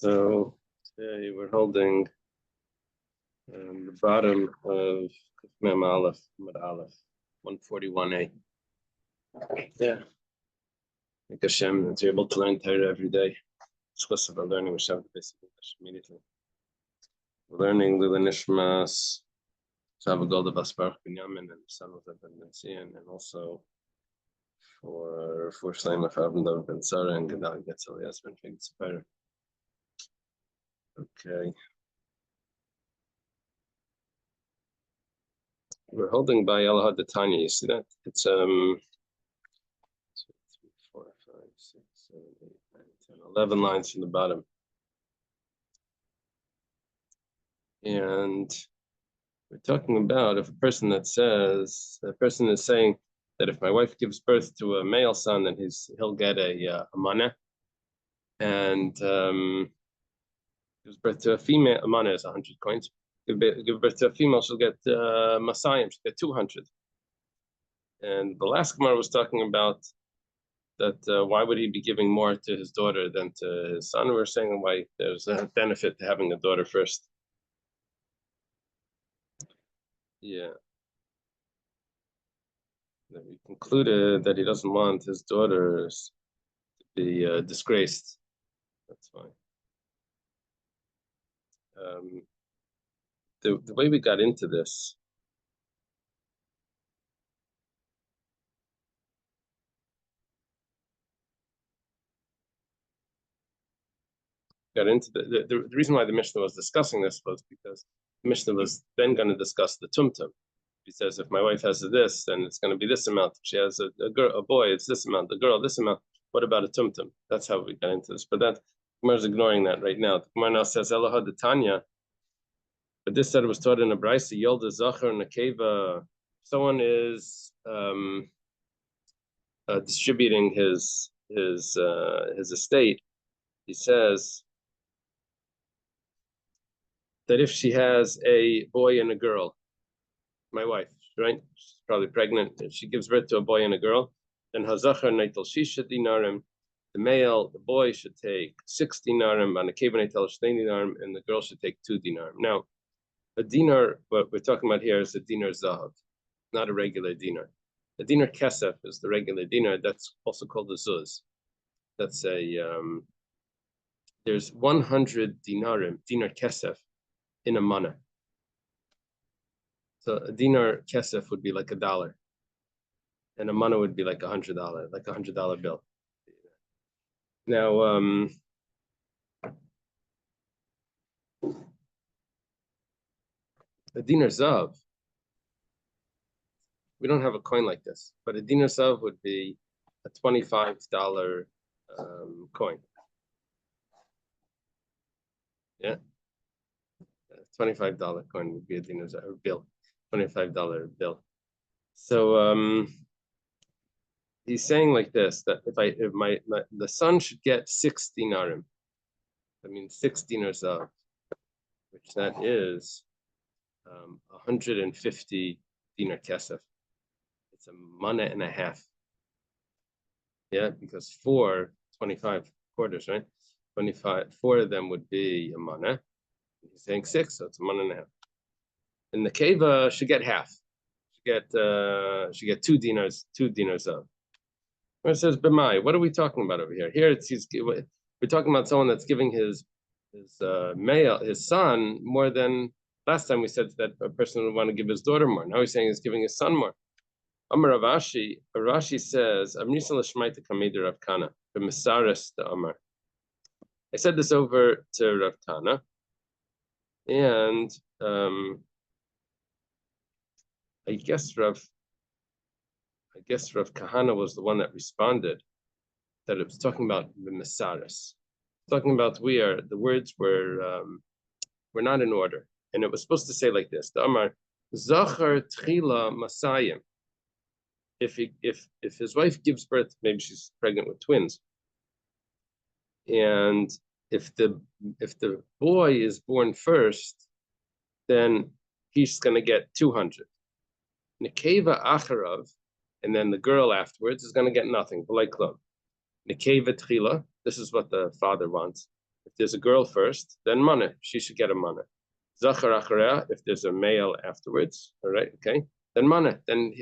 So today we're holding the bottom of Mem Aleph, Mud Aleph, 141a. Yeah. Like Hashem, that you're able to learn Torah every day. Exclusive of learning, we should have the basic English immediately. We're learning Lila Nishmas, Shavagolda Basbar Binyamin, and son of Ben Zion, and also for Shleim of Avndav Ben Sarah and Gedal Getzel Yasmin Fig Tzipayr. Okay. We're holding by Elahad the Tanya. You see that? It's 2, 3, 4, 5, 6, 7, 8, 9, 10, 11 lines from the bottom. And we're talking about if a person is saying that if my wife gives birth to a male son, then he'll get a mana, and gives birth to a female, a mana is 100 coins. Give birth to a female, she'll get Masayim, she'll get 200. And the last Gemara was talking about that why would he be giving more to his daughter than to his son? We're saying why there's a benefit to having a daughter first. Yeah. That we concluded that he doesn't want his daughters to be disgraced. That's fine. The way we got into this, the reason why the Mishnah was discussing this was because the Mishnah was then going to discuss the tumtum. He says, if my wife has this, then it's going to be this amount. If she has a boy, it's this amount. The girl, this amount. What about a tumtum? That's how we got into this. But that Gemara is ignoring that right now. The Gemara now says, Elahad the Tanya. But this said it was taught in a Braisa, Yolda Zachar and Akeva. Someone is distributing his estate. He says that if she has a boy and a girl, my wife, right? She's probably pregnant. If she gives birth to a boy and a girl, then Hazachar Naitel Shisha Dinarim. The male, the boy should take 6 dinarim, and a Akeva Naitel Shnei dinarim, and the girl should take 2 dinarim. Now, a dinar, what we're talking about here is a dinar zahav, not a regular dinar. The dinar kesef is the regular dinar. That's also called a zuz. That's there's 100 dinarim, dinar kesef, in a mana. So a dinar kesef would be like $1, and a mana would be like $100, like $100 bill. Now, a dinar zav, we don't have a coin like this, but a dinar zav would be a $25 coin. Yeah, a $25 coin would be a dinar zav bill, $25 bill. So he's saying like this, that if the son should get 6 dinarim, that means 6 dinars zav, which that is 150 dinar kesef. It's a mana and a half. Yeah, because 25 quarters, right? 4 of them would be a mana. He's saying 6, so it's a mana and a half. And the keva should get half. Should get 2 dinars of. Where it says b'mai, what are we talking about over here? Here we're talking about someone that's giving his son more than last time we said that a person would want to give his daughter more. Now he's saying he's giving his son more. Amar Rashi says, Amrisa l'shmaita kameder Rav Kana, b'mesares the Amar. I said this over to Rav Kana, and I guess Rav Kahana was the one that responded that it was talking about the mesares, talking about the words were not in order, and it was supposed to say like this: the Amar Zachar Tchila Masayim. If his wife gives birth, maybe she's pregnant with twins, and if the boy is born first, then he's going to get 200. Nekeva acharav, and then the girl afterwards is going to get nothing. Nekeva tchila, this is what the father wants. If there's a girl first, then mana. She should get a mana. Zachar achareh, if there's a male afterwards, all right, okay, then mana. Then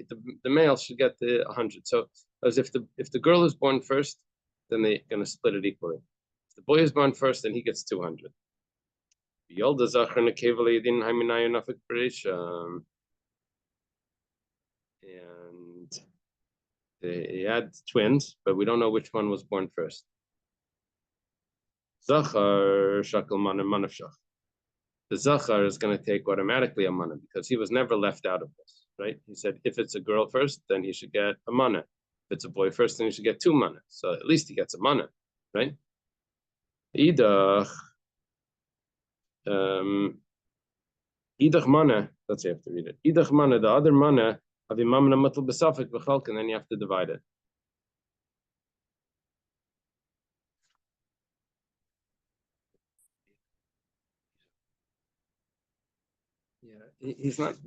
the male should get the 100. So as if the girl is born first, then they're going to split it equally. If the boy is born first, then he gets 200. And he had twins, but we don't know which one was born first. Zachar shakal mana manafshach. The Zachar is going to take automatically a mana because he was never left out of this, right? He said if it's a girl first, then he should get a mana. If it's a boy first, then he should get 2 mana. So at least he gets a mana, right? Idach mana, let's say I have to read it. Idach mana, the other mana, avimamna matul besafik b'chalk, and then you have to divide it. Yeah, he's not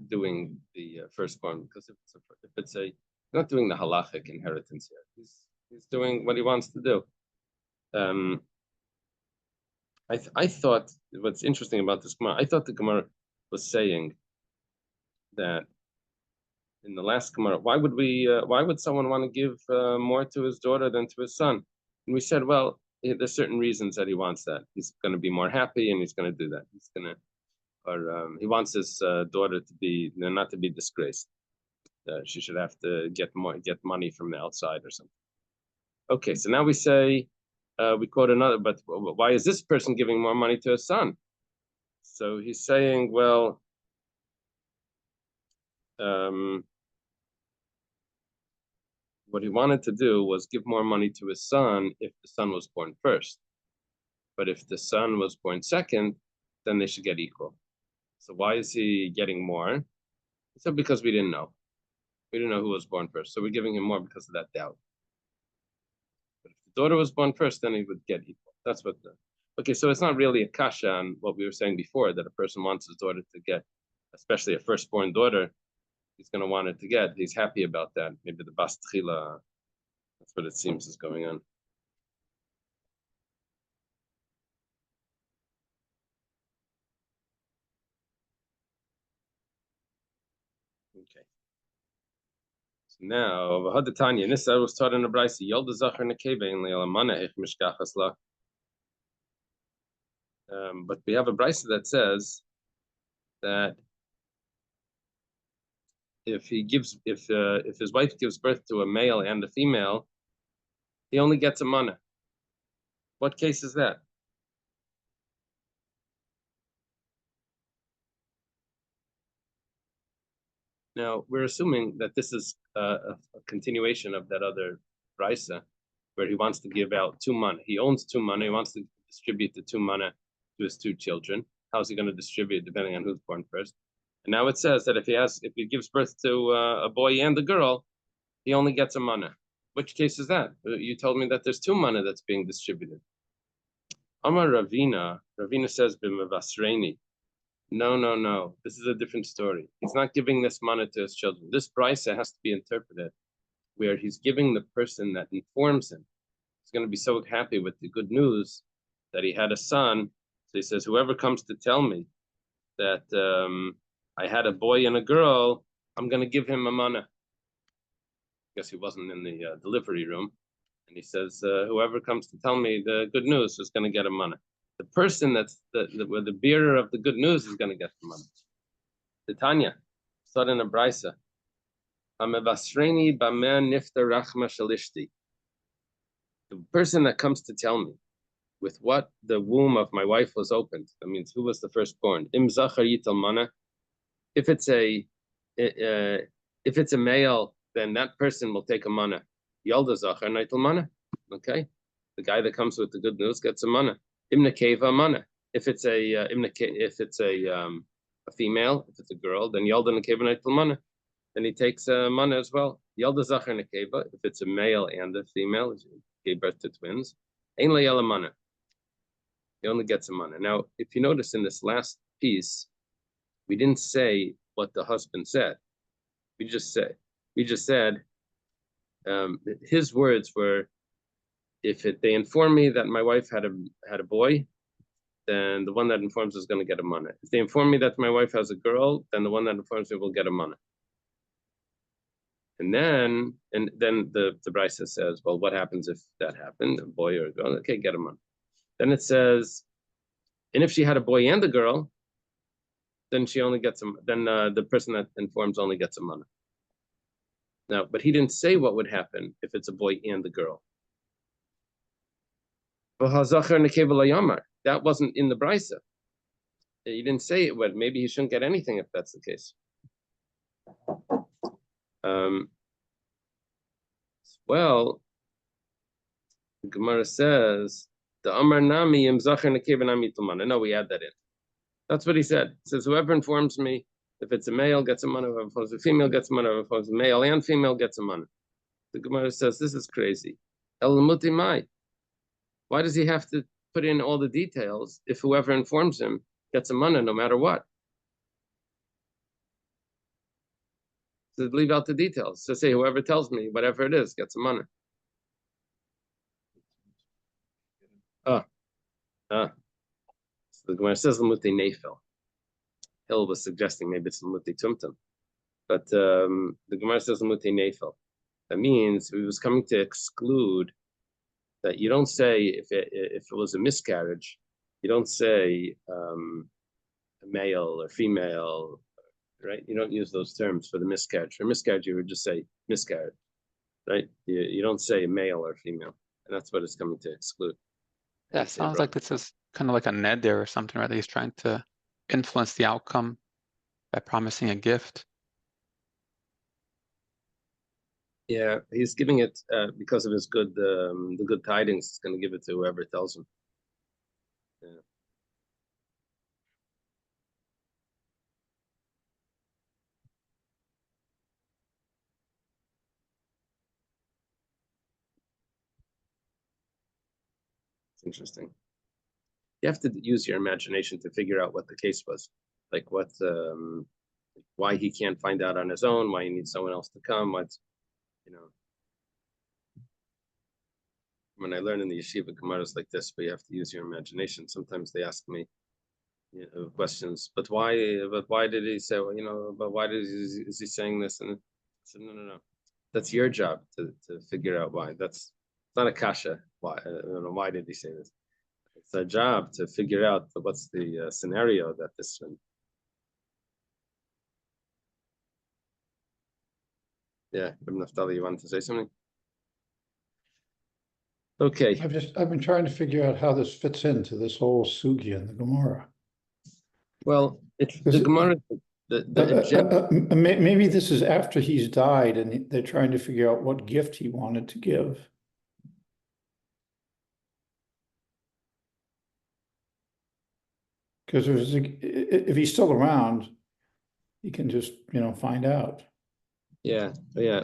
doing the firstborn because if it's a he's not doing the halachic inheritance here. He's doing what he wants to do. I thought what's interesting about this Gemara, I thought the Gemara was saying that in the last Gemara, why would someone want to give more to his daughter than to his son? And we said, well, there's certain reasons that he wants that. He's going to be more happy, and he's going to do that. He's going to, or he wants his daughter to be not to be disgraced. She should have to get money from the outside or something. Okay, so now we say we quote another, but why is this person giving more money to his son? So he's saying, well, what he wanted to do was give more money to his son if the son was born first. But if the son was born second, then they should get equal. So why is he getting more? He said, because we didn't know. We didn't know who was born first. So we're giving him more because of that doubt. But if the daughter was born first, then he would get equal. That's what okay, so it's not really a kasha on what we were saying before, that a person wants his daughter to get, especially a firstborn daughter, he's going to want it to get. He's happy about that. Maybe the bas tchila, that's what it seems is going on. Okay. So now, v'hadatanya, this I was taught in the Brisa, yol de zachar nekeva in le'alamana ich mishkachas la. But we have a Brisa that says that if his wife gives birth to a male and a female, he only gets a mana. What case is that? Now we're assuming that this is a continuation of that other Brisa, where he wants to give out 2 mana. He owns 2 mana. He wants to distribute the 2 mana to his 2 children. How's he going to distribute depending on who's born first? And now it says that if he gives birth to a boy and a girl, he only gets a mana. Which case is that? You told me that there's 2 mana that's being distributed. Amar Ravina says b'mevasreini. No. This is a different story. He's not giving this mana to his children. This brisa has to be interpreted where he's giving the person that informs him. He's going to be so happy with the good news that he had a son. So he says, whoever comes to tell me that I had a boy and a girl, I'm going to give him a mana. I guess he wasn't in the delivery room. And he says, whoever comes to tell me the good news is going to get a mana. The person that's the bearer of the good news is going to get the mana. Titania, said in a brisa, the person that comes to tell me with what the womb of my wife was opened, that means who was the firstborn. Im zachar yital mana. If it's a male, then that person will take a mana. Yalda zachar naital mana. Okay, the guy that comes with the good news gets a mana. Imna keva mana. If it's a female, if it's a girl, then yalda nekeva naital mana. Then he takes a mana as well. Yalda zachar nekeva. If it's a male and a female, gave birth to twins. Ein layala mana. He only gets a mana. Now, if you notice in this last piece, we didn't say what the husband said. We just said his words were, they inform me that my wife had a boy, then the one that informs is going to get a mana. If they inform me that my wife has a girl, then the one that informs me will get a mana. And then the Brisa says, well, what happens if that happened, a boy or a girl? Okay, get a mana. Then it says, and if she had a boy and a girl, then she only gets the person that informs only gets a mana. Now, but he didn't say what would happen if it's a boy and a girl. That wasn't in the Brisa. He didn't say it would. Maybe he shouldn't get anything if that's the case. Well, the Gemara says, the Amar Nami im Zachar Nekeva Nami Tumana. No, we add that in. That's what he said. He says, whoever informs me, if it's a male, gets a mana. Whoever informs a female, gets a mana. Whoever informs a male and female, gets a mana. The Gemara says, this is crazy. El Muti Mai. Why does he have to put in all the details if whoever informs him gets a mana no matter what? So leave out the details. So say whoever tells me, whatever it is, gets a mana. So the Gemara says Lamute Nefel. Hill was suggesting maybe it's Lamute Tumtum. But the Gemara says Lamute Nefel. That means he was coming to exclude that you don't say if it was a miscarriage, you don't say a male or female, right? You don't use those terms for the miscarriage. For miscarriage, you would just say miscarriage, right? You don't say male or female, and that's what it's coming to exclude. That sounds like this is kind of like a ned there or something, right? He's trying to influence the outcome by promising a gift. Yeah, he's giving it because of his the good tidings. He's going to give it to whoever tells him. Yeah. It's interesting. You have to use your imagination to figure out what the case was, like why he can't find out on his own, why he needs someone else to come. When I learn in the yeshiva gemaras like this, but you have to use your imagination. Sometimes they ask me questions, but why did he say, but why is he saying this? And I said, no. That's your job to figure out why. It's not a kasha. Why? Why did he say this? It's our job to figure out what's the scenario that this one. Yeah, Naftali, you wanted to say something? Okay. I've been trying to figure out how this fits into this whole sugya in the Gemara. Well, it's the Gemara. Maybe this is after he's died, and they're trying to figure out what gift he wanted to give. Because if he's still around, he can just find out. Yeah.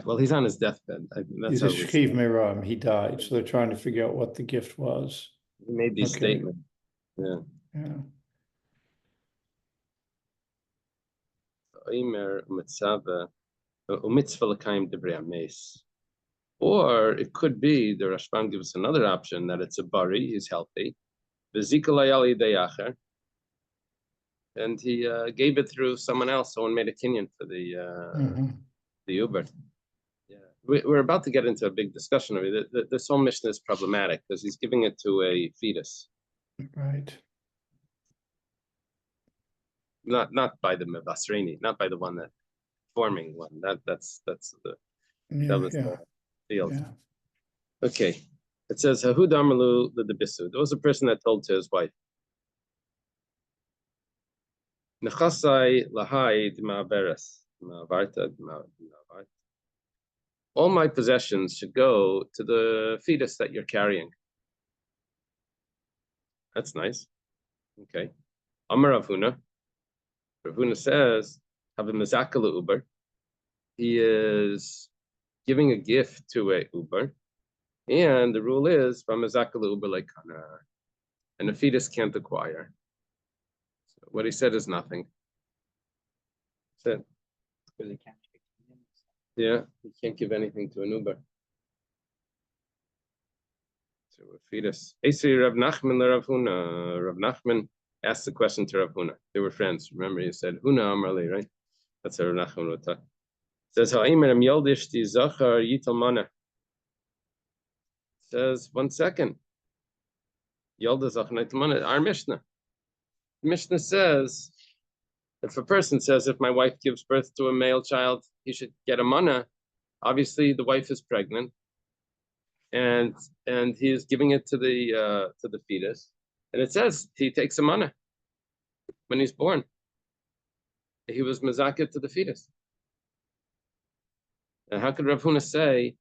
Well, he's on his deathbed. He's a shchiv meram. He died, so they're trying to figure out what the gift was. He made these statements. Yeah. Or it could be the Rashban gives us another option that it's a bari, he's healthy, and he gave it through someone else. Someone made a kinyan for the Uber. Yeah, we're about to get into a big discussion of it. This whole mission is problematic because he's giving it to a fetus, right? Not by the Mevasreni, not by the one that forming one. That's the field. Yeah. Okay, it says Hahud Amalu the Bisu. There was a person that told to his wife, Nechasai lahai d'ma'averes. All my possessions should go to the fetus that you're carrying. That's nice. Okay. Amar Rav Huna. Rav Huna says, have a mezakalu uber. He is giving a gift to a uber, and the rule is from mezakalu uber like kana, and a fetus can't acquire. So what he said is nothing. Said. Yeah, you can't give anything to an Uber. to a fetus. Rav Nachman asked the question to Rav Huna. They were friends. Remember, he said, Huna Amrali, right? That's how Rav Nachman would talk. Says, Ha'imram Yoldish di Zachar Yital Mana. Says, 1 second. Yolda Zachar Yital Mana. Our Mishnah. The Mishnah says, if a person says, if my wife gives birth to a male child, he should get a mana. Obviously, the wife is pregnant, and he is giving it to the fetus, and it says he takes a mana when he's born. He was mezakeh to the fetus. And how could Rav Huna say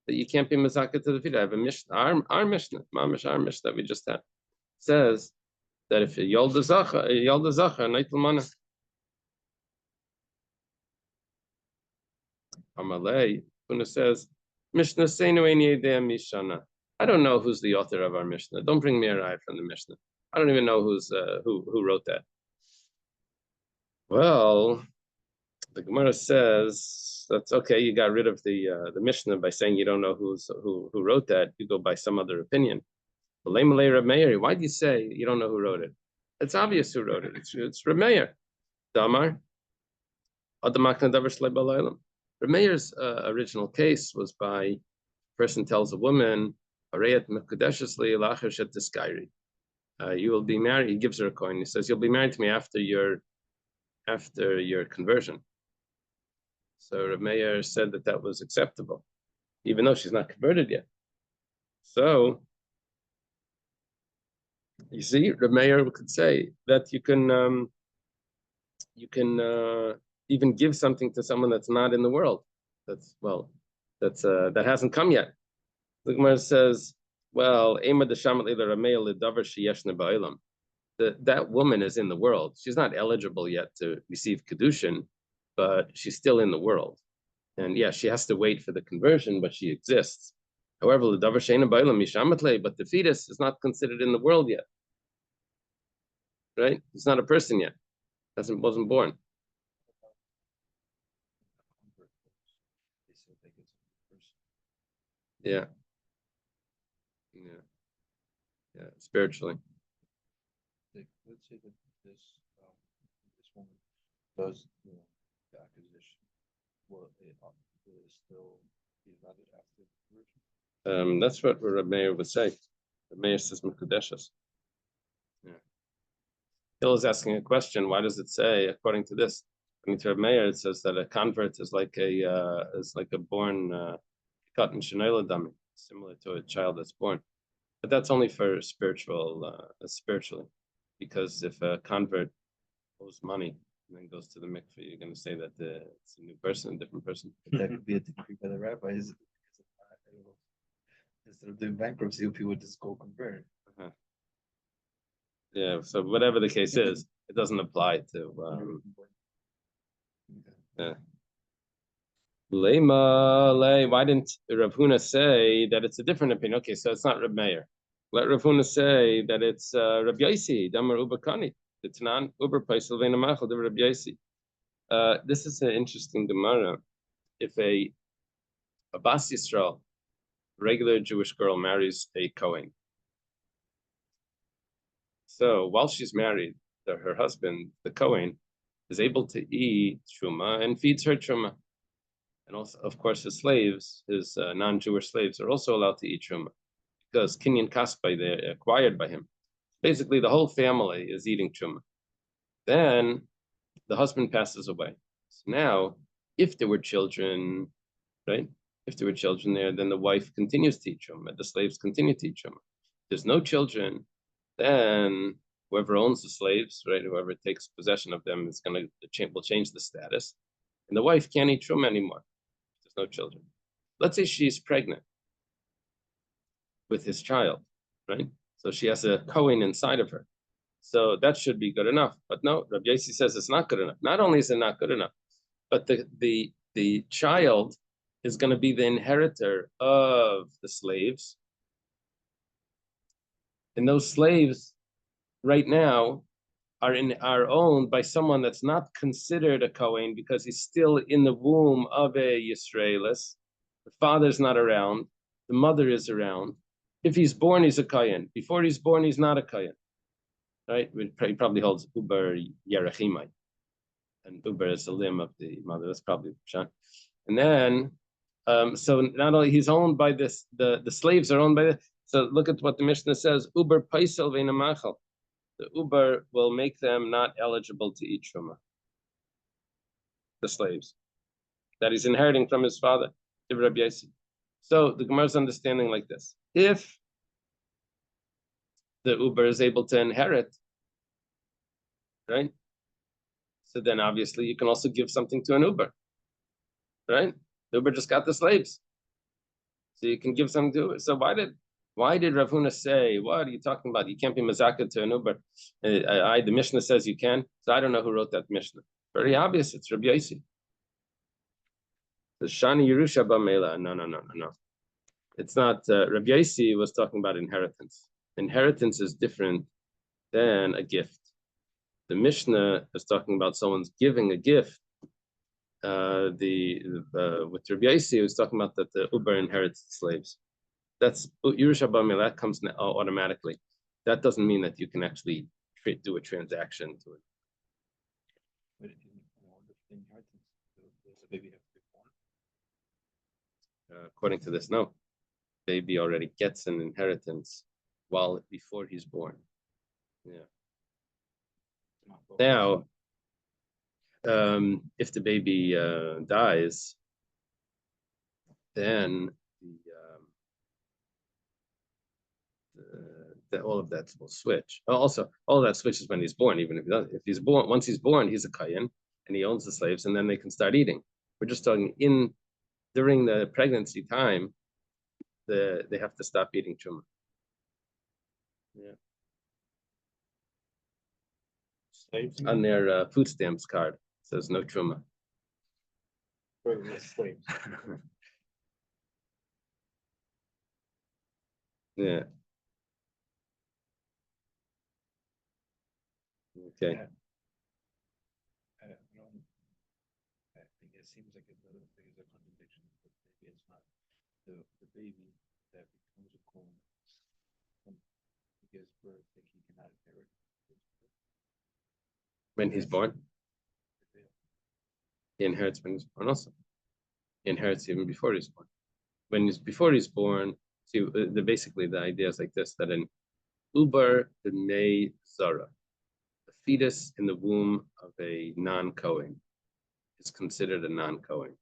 that you can't be mezakeh to the fetus? I have a Mishnah, our Mishnah, mamish our Mishnah that we just had, says that if a yolda zacha, naitel mana. Amalei, Huna says, Mishnah seinu eini yedei mishana. I don't know who's the author of our Mishnah. Don't bring me a raya from the Mishnah. I don't even know who wrote that. Well, the Gemara says that's okay. You got rid of the Mishnah by saying you don't know who wrote that. You go by some other opinion. Why do you say you don't know who wrote it? It's obvious who wrote it. It's Reb Meir. Damar. Reb Meir's original case was by a person tells a woman, you will be married. He gives her a coin. He says, you'll be married to me after your conversion. So Reb Meir said that was acceptable, even though she's not converted yet. So you see, Reb Meir could say that you can even give something to someone that's not in the world. That hasn't come yet. The Gemara says, well, that woman is in the world. She's not eligible yet to receive kedushin, but she's still in the world. And yeah, she has to wait for the conversion, but she exists. However, but the fetus is not considered in the world yet. Right? It's not a person yet. Wasn't born. Yeah. Spiritually. Let's say that this woman does the acquisition. Will it still be valid after conversion? That's what Reb Meir would say. Reb Meir says mekudeshes. Yeah. Hill is asking a question. Why does it say, according to this, according to Reb Meir, it says that a convert is like a born kat mishnayla dami, similar to a child that's born. But that's only for spiritually, because if a convert owes money and then goes to the mikveh, you're going to say that it's a new person, a different person. But that could be a decree by the rabbis. Instead of doing bankruptcy, people would just go convert. Uh-huh. Yeah, so whatever the case is, it doesn't apply to. Why didn't Rav Huna say that it's a different opinion? Okay, so it's not Reb Meir. Let Rav Huna say that it's Reb Yosi, Damar Ubakani, the Tanan Uber Paisel Venamachal, the Reb Yosi. This is an interesting Gemara. If a Bas Yisrael, regular Jewish girl, marries a Kohen, so while she's married, her husband, the Kohen, is able to eat truma and feeds her truma. And also, of course, his slaves, his non-Jewish slaves, are also allowed to eat truma because kinyan kaspa, they're acquired by him. Basically, the whole family is eating truma. Then the husband passes away. So now, if there were children, right? If there were children there, then the wife continues to eat truma. The slaves continue to eat truma. If there's no children, then whoever owns the slaves, right? Whoever takes possession of them is will change the status, and the wife can't eat truma anymore. No children. Let's say she's pregnant with his child, right? So she has a Kohen inside of her. So that should be good enough. But no, Rabbi Yosi says it's not good enough. Not only is it not good enough, but the child is going to be the inheritor of the slaves. And those slaves right now are owned by someone that's not considered a Kohen because he's still in the womb of a Yisraelis. The father's not around, the mother is around, If he's born, he's a kayan. Before he's born, he's not a kayan. Right? He probably holds uber yerachimai, and uber is the limb of the mother. That's probably Pshat. And then, so not only he's owned by this, the slaves are owned by this. So look at what the Mishnah says: uber paisel veinamachal. The uber will make them not eligible to eat truma. The slaves that he's inheriting from his father, Rabbi Yossi. So the Gemara's understanding like this: if the uber is able to inherit, right? So then obviously you can also give something to an uber, right? The uber just got the slaves, so you can give something to it. So why did Rav Huna say, what are you talking about? You can't be mazaka to an uber. The Mishnah says you can. So I don't know who wrote that Mishnah. Very obvious. It's Rabbi Yossi. The Shani Yerusha Bamela. No. It's not. Rabbi Yossi was talking about inheritance. Inheritance is different than a gift. The Mishnah is talking about someone's giving a gift. With Rabbi Yossi, was talking about that the uber inherits the slaves. That's Yerusha Bamela. That comes automatically. That doesn't mean that you can actually do a transaction to it. But if you want the inheritance, does the baby have to be born? According to this, no. Baby already gets an inheritance before he's born. Yeah. Now, if the baby dies, then all of that will switch. Also, all of that switches when he's born. Even if he's born, once he's born, he's a kayan and he owns the slaves, and then they can start eating. We're just talking during the pregnancy time, they have to stop eating truma. Yeah. Slaves? On their food stamps card it says no truma. Slaves. Yeah. Okay. Yeah. I think it seems like there's a contradiction, but maybe it's not. The baby that becomes a clone when he gives birth, that he cannot inherit. When he's born, he inherits when he's born also. He inherits even before he's born. Before he's born, see, basically the idea is like this: that an uber b'nei zara, the fetus in the womb of a non-Kohen, is considered a non-Kohen.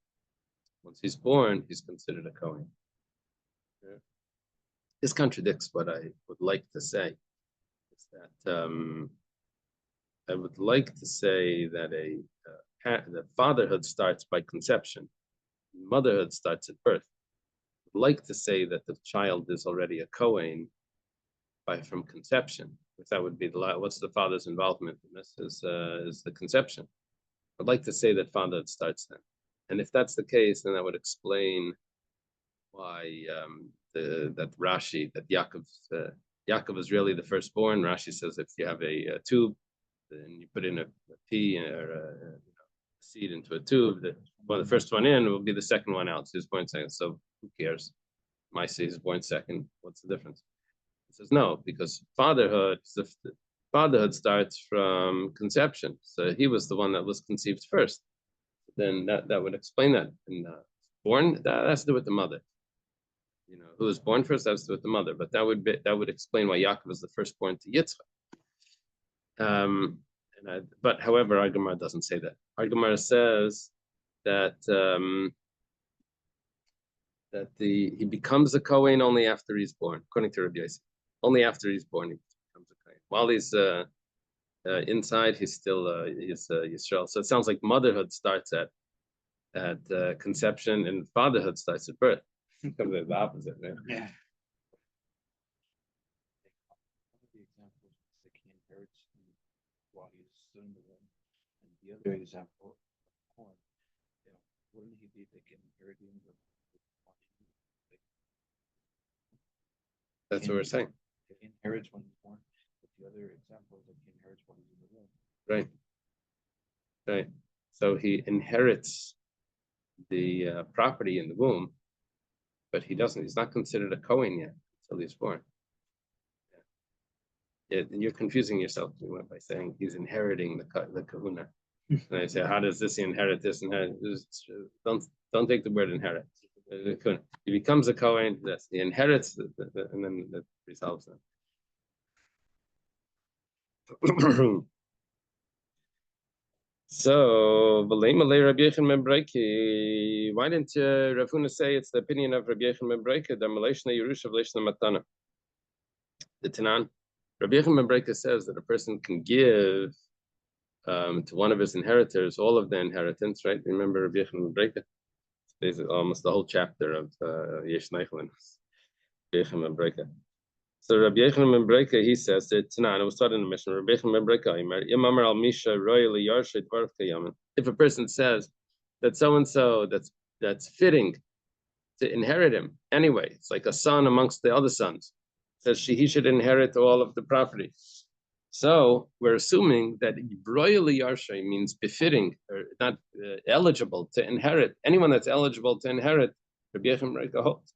Once he's born, he's considered a Kohen. Yeah. This contradicts what I would like to say. Is that I would like to say that the fatherhood starts by conception, motherhood starts at birth. I'd like to say that the child is already a Kohen from conception. If that would be what's the father's involvement in this is the conception. I'd like to say that fatherhood starts then, and if that's the case, then that would explain why that Rashi, that Yaakov is really the firstborn. Rashi says if you have a tube, then you put in a pea or a seed into a tube, the first one in will be the second one out. So he's born second. So who cares? My seed is born second. What's the difference? He says no, because fatherhood starts from conception. So he was the one that was conceived first. Then that would explain that. And born, that has to do with the mother. Who was born first, that has to do with the mother. But that would explain why Yaakov was the firstborn to Yitzchak. But however, our Gemara doesn't say that. Our Gemara says that he becomes a Kohen only after he's born, according to Rabbi Yossi. Only after he's born he becomes a Kohen. While he's inside, he's still Yisrael. So it sounds like motherhood starts at conception, and fatherhood starts at birth. It's the opposite, right? Yeah. One of the examples is that he inherits while he's still in the womb, and the other example, corn, wouldn't he be like inheriting the? That's what we're saying. He inherits when he's born, but the other example is that he inherits when he's in the womb. Right. Right. So he inherits the property in the womb, but he's not considered a Kohen yet till he's born. You're confusing yourself by saying he's inheriting the kahuna. And I say, how does this inherit this? Don't take the word inherit. He becomes a Kohen. He inherits, and then that resolves that. So, why didn't Rav Huna say it's the opinion of Rabbi Yechon ben Breika, the Malashna Yerusha V'Lashna Matana? The Tanan, Rabbi Yechon ben Breika says that a person can give to one of his inheritors all of the inheritance, right? Remember Rabbi Yechon ben Breika? There's almost the whole chapter of Yesh Neichlin, Rabbi Yechon ben Breika. So Rabbi Yechon ben Breika, he says that Tanan, it was taught in the mission. Rabbi Yechon ben Breika, if a person says that so and so that's fitting to inherit him anyway, it's like a son amongst the other sons, says he should inherit all of the property. So we're assuming that royally yarshay means befitting or not eligible to inherit. Anyone that's eligible to inherit, Rabbi Yechon ben Breika holds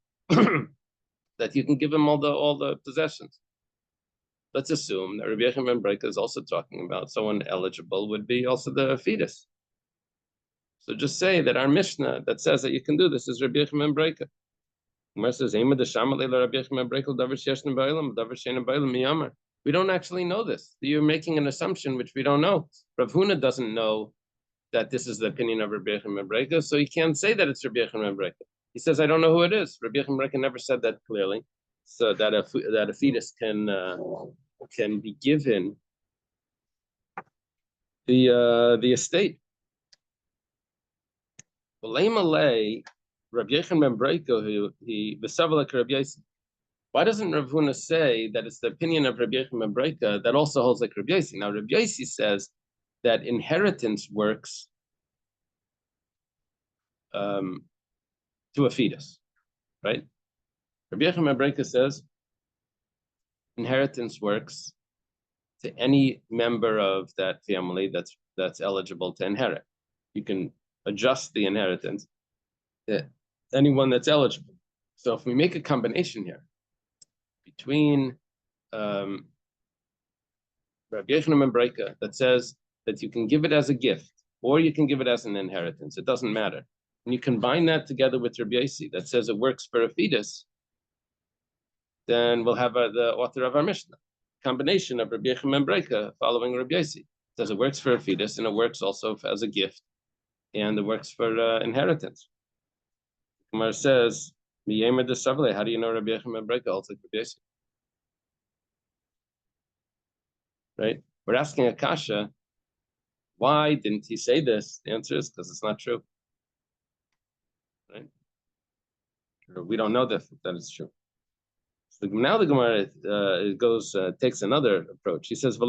that you can give him all the possessions. Let's assume that Rabbi Yechon ben Breika is also talking about someone eligible would be also the fetus. So just say that our Mishnah that says that you can do this is Rabbi Yechon ben Breika. We don't actually know this. You're making an assumption which we don't know. Rav Huna doesn't know that this is the opinion of Rabbi Yechon ben Breika, so he can't say that it's Rabbi Yechon ben Breika. He says, I don't know who it is. Rabbi Yechon ben Breika never said that clearly, so that a fetus can be given the estate. Why doesn't Rav Huna say that it's the opinion of Rabbi Yechon ben Breika that also holds like Rabbi Yossi? Now, Rabbi Yossi says that inheritance works to a fetus, right? Rabbi Yechon ben Breika says inheritance works to any member of that family that's eligible to inherit. You can adjust the inheritance to anyone that's eligible. So if we make a combination here between Rabbi Yechon ben Breika that says that you can give it as a gift or you can give it as an inheritance, it doesn't matter. And you combine that together with Rabbi Yossi that says it works for a fetus, then we'll have the author of our Mishnah. Combination of Rabbi Yechon ben Breika following Rabbi Yossi. Says it works for a fetus and it works also as a gift and it works for inheritance. Gemara says, how do you know Rabbi Yechon ben Breika also Rabbi Yossi? Right? We're asking Akasha, why didn't he say this? The answer is because it's not true. Right? We don't know that is true. So now the Gemara takes another approach. He says, why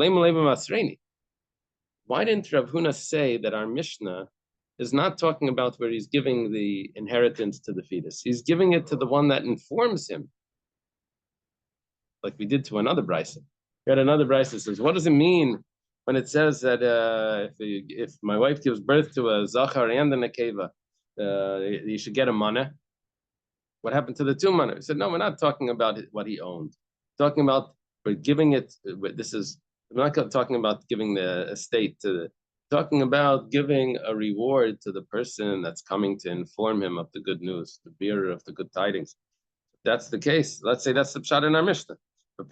didn't Rav Huna say that our Mishnah is not talking about where he's giving the inheritance to the fetus? He's giving it to the one that informs him, like we did to another brisa. We had another brisa that says, what does it mean when it says that if my wife gives birth to a zachar and a nekeva, you should get a maneh? What happened to the two maneh? He said, no, we're not talking about what he owned. We're talking about we're giving it. We're not talking about giving the estate talking about giving a reward to the person that's coming to inform him of the good news, the bearer of the good tidings. If that's the case, let's say that's the pshat in our Mishnah.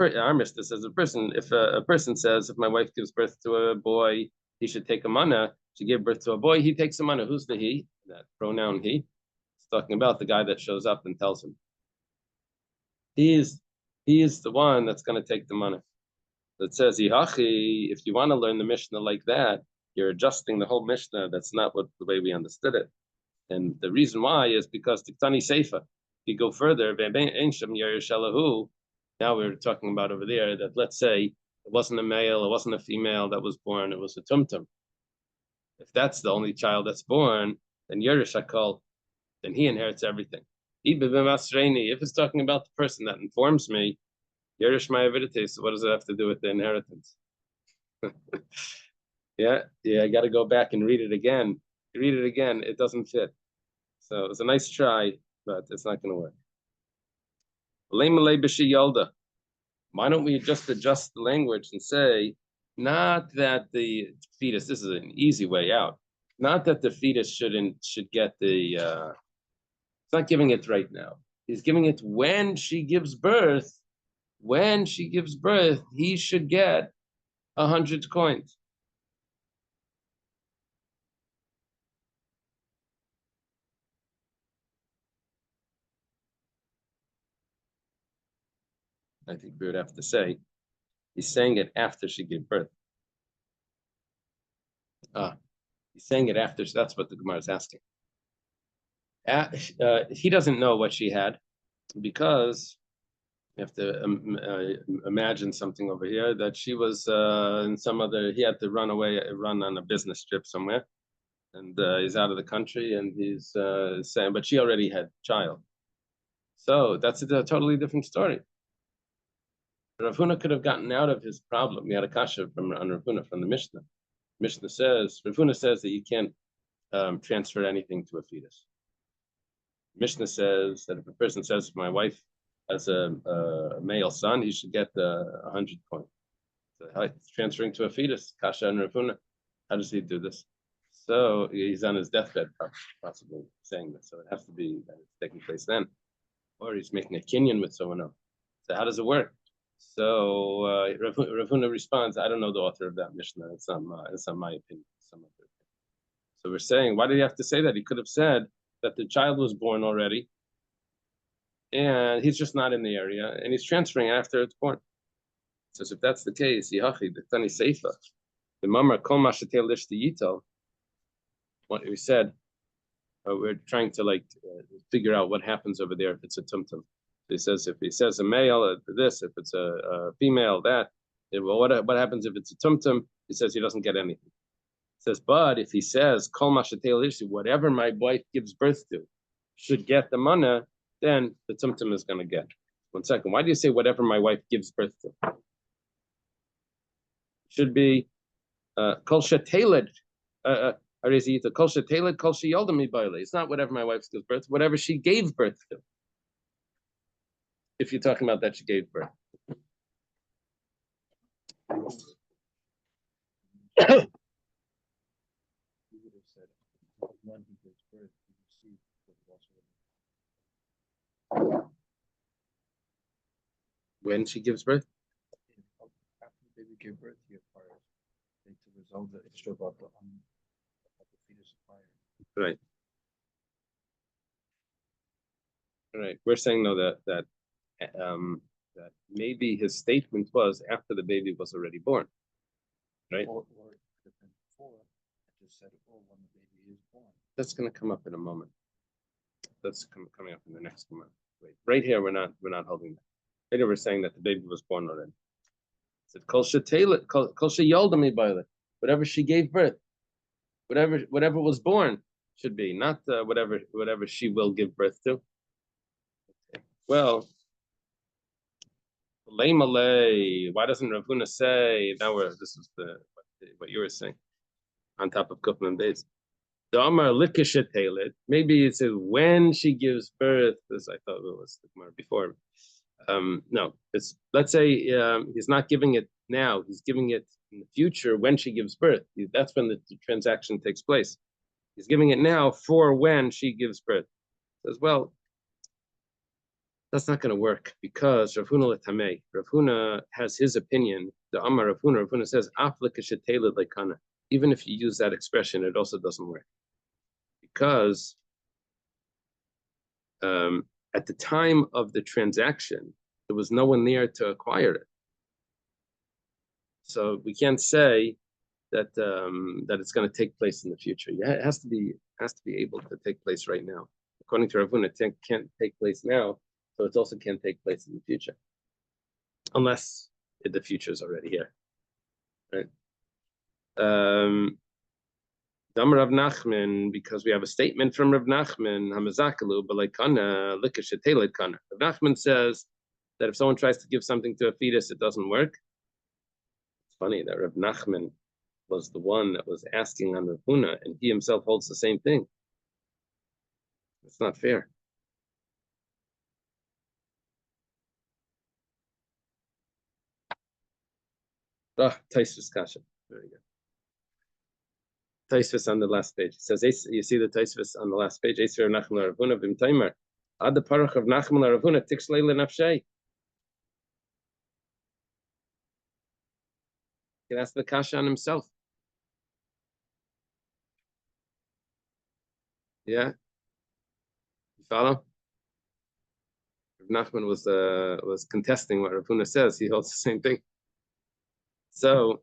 Our Mishnah says if a person says, if my wife gives birth to a boy, he should take a maneh. She gave birth to a boy, he takes a maneh. Who's the he? That pronoun he. It's talking about the guy that shows up and tells him. He is the one that's going to take the maneh. That says, Yihachi, if you want to learn the Mishnah like that, you're adjusting the whole Mishnah. That's not the way we understood it. And the reason why is because Tiktani Seifa. If you go further, now we're talking about over there that let's say it wasn't a male, it wasn't a female that was born, it was a tumtum. If that's the only child that's born, then Yerush Hakol, then he inherits everything. If it's talking about the person that informs me, Yerush Ma'avidite, so what does it have to do with the inheritance? Yeah, I got to go back and read it again. Read it again, it doesn't fit. So it's a nice try, but it's not going to work. Why don't we just adjust the language and say, not that the fetus, this is an easy way out, not that the fetus should get the, it's not giving it right now. He's giving it when she gives birth. When she gives birth, he should get 100 coins. I think we would have to say, he's saying it after she gave birth. He's saying it after, so that's what the Gemara is asking. He doesn't know what she had, because you have to imagine something over here, that she was in some other, he had to run on a business trip somewhere, and he's out of the country, and he's saying, but she already had child. So that's a totally different story. Rav Huna could have gotten out of his problem. We had a kasha on Rav Huna from the Mishnah. Mishnah says, Rav Huna says that you can't transfer anything to a fetus. Mishnah says that if a person says, my wife has a male son, he should get 100 coins. So transferring to a fetus, kasha and Rav Huna, how does he do this? So he's on his deathbed, possibly saying this. So it has to be that it's taking place then. Or he's making a kinyan with someone else. So how does it work? So Rav Huna responds, I don't know the author of that Mishnah. It's not my opinion. So we're saying, why did he have to say that? He could have said that the child was born already, and he's just not in the area, and he's transferring after it's born. So if that's the case, Yachi, the Tani Seifa, the Mamar Kol Mashatel Lish Yito, what we said, we're trying to figure out what happens over there if it's a tumtum. He says, if he says a male, this, if it's a female, that. Well, what happens if it's a tumtum? He says he doesn't get anything. He says, but if he says, Kol Mashatel Lish, whatever my wife gives birth to should get the mana, then the tumtum is going to get. 1 second. Why do you say whatever my wife gives birth to? Should be Kol Shateled. It's not whatever my wife gives birth, whatever she gave birth to. If you're talking about that she gave birth. You would have said, when he gives birth, you receive what was also. When she gives birth? After the baby gave birth, he acquires to resolve the issue about the fetus acquired. Right. Right. We're saying though that maybe his statement was after the baby was already born. Right? Or it could have been before. I just said, when the baby is born. That's going to come up in a moment. That's coming up in the next moment. Wait, right here we're not holding that. Right here we're saying that the baby was born already. It said Kol Sheyaldami Baile. Whatever she gave birth, whatever was born should be, not whatever she will give birth to. Okay. Well, why doesn't Rav Huna say? Now this is what you were saying on top of Kufman Beis. The Amar Likishet. Maybe it says when she gives birth. This I thought it was the Gemara before. No, let's say he's not giving it now. He's giving it in the future when she gives birth. That's when the transaction takes place. He's giving it now for when she gives birth. Says, well, that's not going to work because Rav Huna letamei. Rav Huna has his opinion. The Amar Rav Huna says, even if you use that expression, it also doesn't work. Because at the time of the transaction, there was no one there to acquire it. So we can't say that that it's going to take place in the future. Yeah, it has to be able to take place right now. According to Rav Huna, it can't take place now, so it also can't take place in the future, unless the future is already here, right? Rav Nachman, because we have a statement from Rav Nachman, Hamazakalu, Balaykana, Likasheteled Kana. Rav Nachman says that if someone tries to give something to a fetus, it doesn't work. It's funny that Rav Nachman was the one that was asking on Rav Huna, and he himself holds the same thing. It's not fair. Taisvis Kasha. Very good. Taisvis on the last page. It says, you see the Taisvis on the last page. Eisver Nachman Ravuna Bim Taimer. Ad the parach of Nachman Ravuna Tixlei Lenafshei. He can ask the Kasha on himself. Yeah. You follow? Rav Nachman was contesting what Rav Huna says. He holds the same thing. So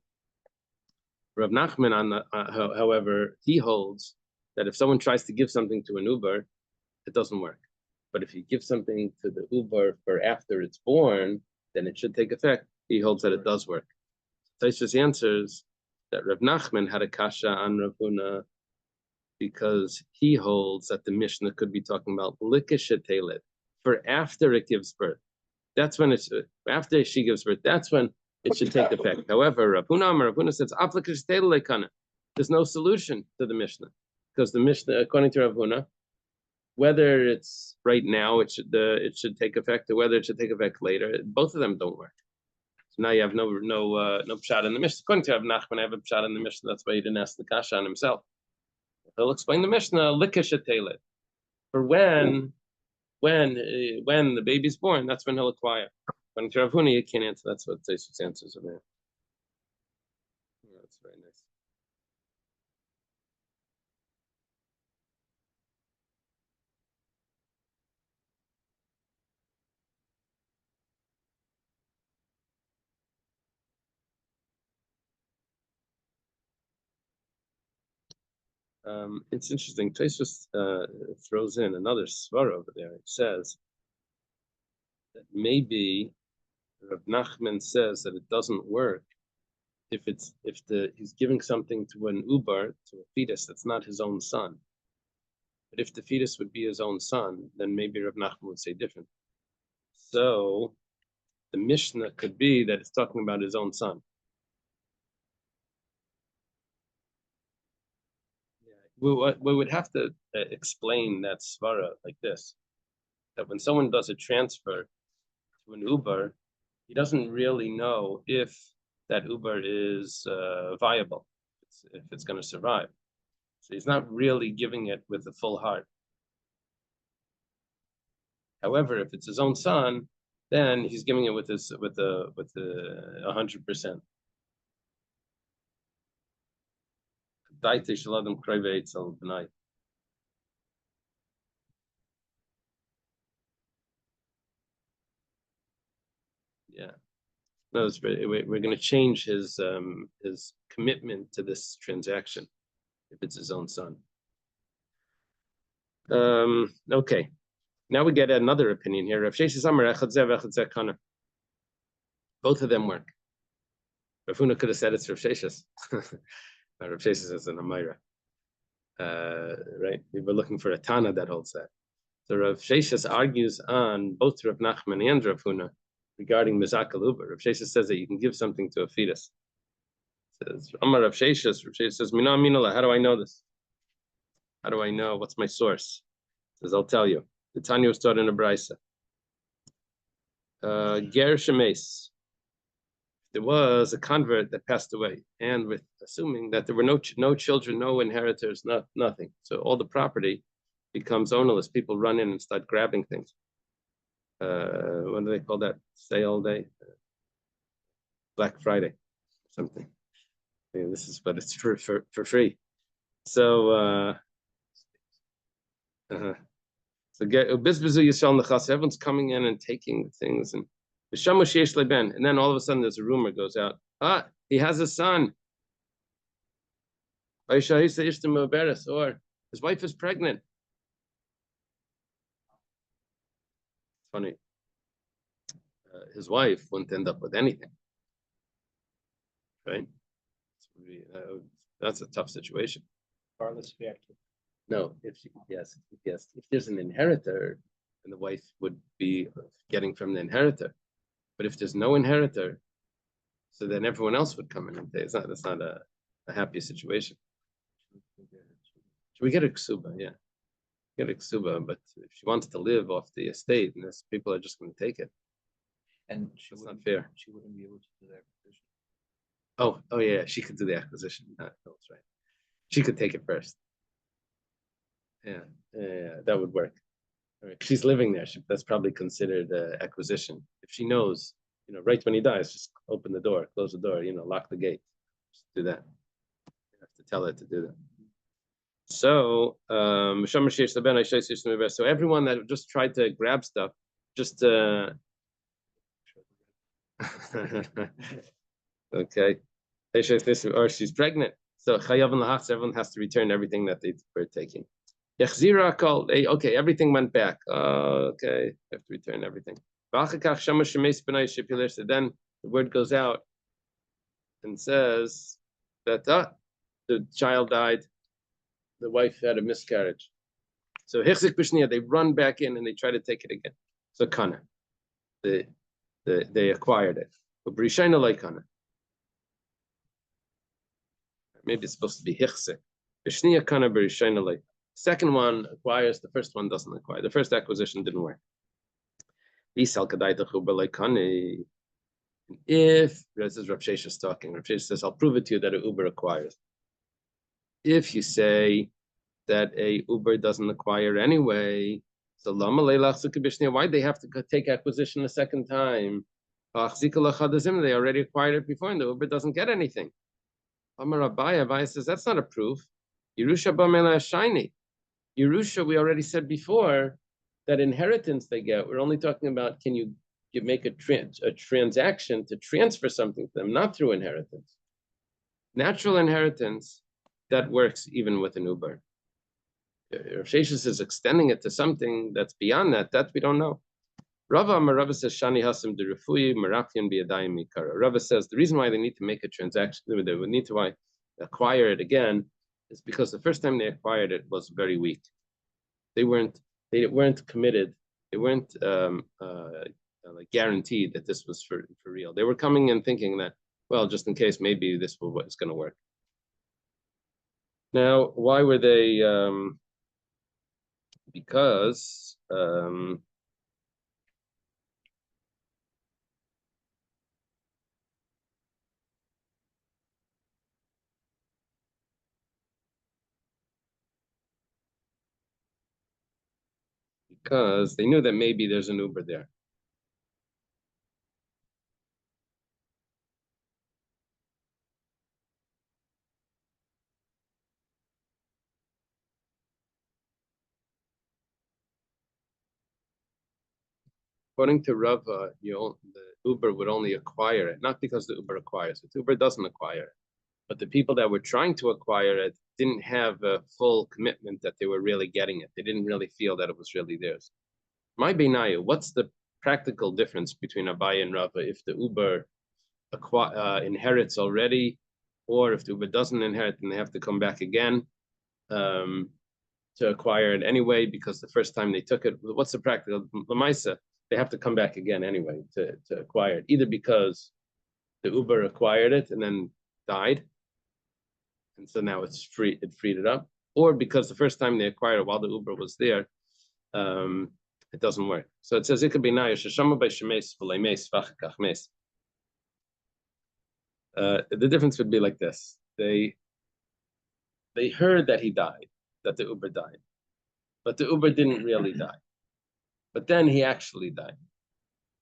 Rav Nachman, however, he holds that if someone tries to give something to an Uber, it doesn't work. But if you give something to the Uber for after it's born, then it should take effect. He holds that it does work. Taisvis answers that Rav Nachman had a kasha on Rav Huna because he holds that the Mishnah could be talking about likashetelet for after it gives birth. That's when it's after she gives birth. That's when it should take effect. However, Rav Huna says aplikashetelet. There's no solution to the Mishnah because the Mishnah, according to Rav Huna, whether it's right now it should take effect or whether it should take effect later, both of them don't work. So now you have no pshat in the Mishnah. According to Rav Nachman, I have a pshat in the Mishnah. That's why he didn't ask the kasha on himself. He'll explain the Mishnah likashetelet for when the baby's born. That's when he'll acquire. According to Rav Huna, you can't answer. That's what Taisvis answers over here. That's very nice. It's interesting. Taisvis throws in another svara over there. It says that maybe Rav Nachman says that it doesn't work if he's giving something to an ubar, to a fetus that's not his own son. But if the fetus would be his own son, then maybe Rav Nachman would say different. So the Mishnah could be that it's talking about his own son. We would have to explain that svara like this: that when someone does a transfer to an Uber, he doesn't really know if that Uber is viable, if it's going to survive. So he's not really giving it with the full heart. However, if it's his own son, then he's giving it with 100%. Yeah. No, we're going to change his commitment to this transaction if it's his own son. Okay. Now we get another opinion here. Both of them work. Rav Huna could have said it's Rav Sheshes. Rav Sheshes is an Amira. Right? We were looking for a Tana that holds that. So Rav Sheshes argues on both Rav Nachman and Rav Huna regarding Mizak Aluba. Rav Sheshes says that you can give something to a fetus. Says Amar Rav Sheshes. Rav Sheshes says, Mina Minala, how do I know this? How do I know? What's my source? Says, I'll tell you. The Tanya was taught in a Brisa. Ger Shemes. There was a convert that passed away, and with assuming that there were no children, no inheritors, nothing. So all the property becomes ownerless. People run in and start grabbing things. What do they call that? Sale day? Black Friday, something. Yeah, this is, but it's for free. So so everyone's coming in and taking things, and then all of a sudden there's a rumor goes out. He has a son. Or his wife is pregnant. Funny. His wife wouldn't end up with anything. Right? That's a tough situation. No, if there's an inheritor, then the wife would be getting from the inheritor. But if there's no inheritor, so then everyone else would come in and pay. That's not a happy situation. Should we get a ksuba? Yeah. Get a ksuba, but if she wants to live off the estate, and people are just going to take it. And it's not fair. She wouldn't be able to do that petition. Oh, yeah, she could do the acquisition. That's right. She could take it first. Yeah, that would work. All right. She's living there. That's probably considered acquisition. If she knows, right when he dies, just open the door, close the door, lock the gate. Just do that. You have to tell her to do that. So, so everyone that just tried to grab stuff, just okay. Or she's pregnant. So everyone has to return everything that they were taking. Okay, everything went back. Okay, have to return everything. So then the word goes out and says that the child died, the wife had a miscarriage. So they run back in and they try to take it again. So kana, they acquired it. But b'rishaina like kana. Maybe it's supposed to be hichsik. B'shniya kana b'rishaina like. Second one acquires, the first one doesn't acquire. The first acquisition didn't work. If, this is Rav Sheshes talking, Rav Sheshes says, I'll prove it to you that an Uber acquires. If you say that a Uber doesn't acquire anyway, so why'd they have to take acquisition a second time? They already acquired it before, and the Uber doesn't get anything. Amar Abaye says, that's not a proof. Yerusha b'mela shiny. Yerusha, we already said before that inheritance they get. We're only talking about, can you make a transaction to transfer something to them, not through inheritance. Natural inheritance, that works even with an Uber. Rav Sheshes is extending it to something that's beyond that we don't know. Rava says, Shani Hasim de Refui, Marafian Biadayim Mikara. Rava says the reason why they need to make a transaction, they would need to acquire it again, is because the first time they acquired it was very weak. They weren't committed. They weren't like guaranteed that this was for real. They were coming in thinking that, well, just in case, maybe this is going to work. Now, why were they? Because they knew that maybe there's an Uber there. According to Rava, the Uber would only acquire it, not because the Uber acquires it. The Uber doesn't acquire it. But the people that were trying to acquire it didn't have a full commitment that they were really getting it. They didn't really feel that it was really theirs. My Beinayu, what's the practical difference between Abaye and Rava if the Uber inherits already, or if the Uber doesn't inherit and they have to come back again to acquire it anyway because the first time they took it? What's the practical? Lamaisa, they have to come back again anyway to acquire it, either because the Uber acquired it and then died, and so now it's free, it freed it up, or because the first time they acquired it while the Uber was there, it doesn't work. So it says it could be nayash shama by shemes v'leimes v'achakach mes. The difference would be like this: they heard that he died, that the Uber died, but the Uber didn't really die. But then he actually died.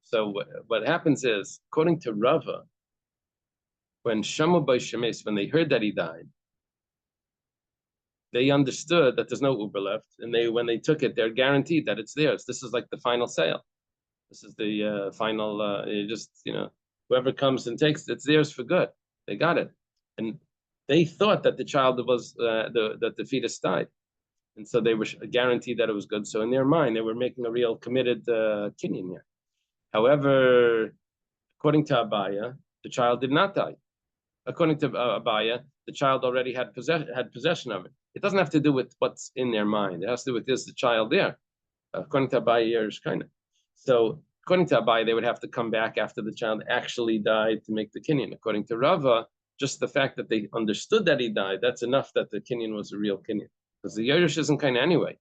So what happens is, according to Rava, when Shamu by Shemes, when they heard that he died, they understood that there's no Uber left, and when they took it, they're guaranteed that it's theirs. This is like the final sale. This is the final. Whoever comes and takes it's theirs for good. They got it, and they thought that the child was that the fetus died, and so they were guaranteed that it was good. So in their mind, they were making a real committed kinyan here. However, according to Abaya, the child did not die. According to Abaya, the child already had possession of it. It doesn't have to do with what's in their mind. It has to do with, is the child there? According to Abaya, so according to Abaya, they would have to come back after the child actually died to make the kinyan. According to Rava, just the fact that they understood that he died, that's enough that the kinyan was a real kinyan. Because the Yerush isn't kind of anyway.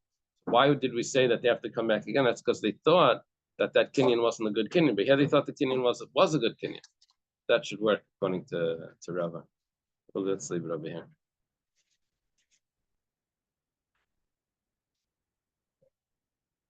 Why did we say that they have to come back again? That's because they thought that kinyan wasn't a good kinyan. But here they thought the kinyan was a good kinyan. that should work according to Rava. Well, let's leave it over here.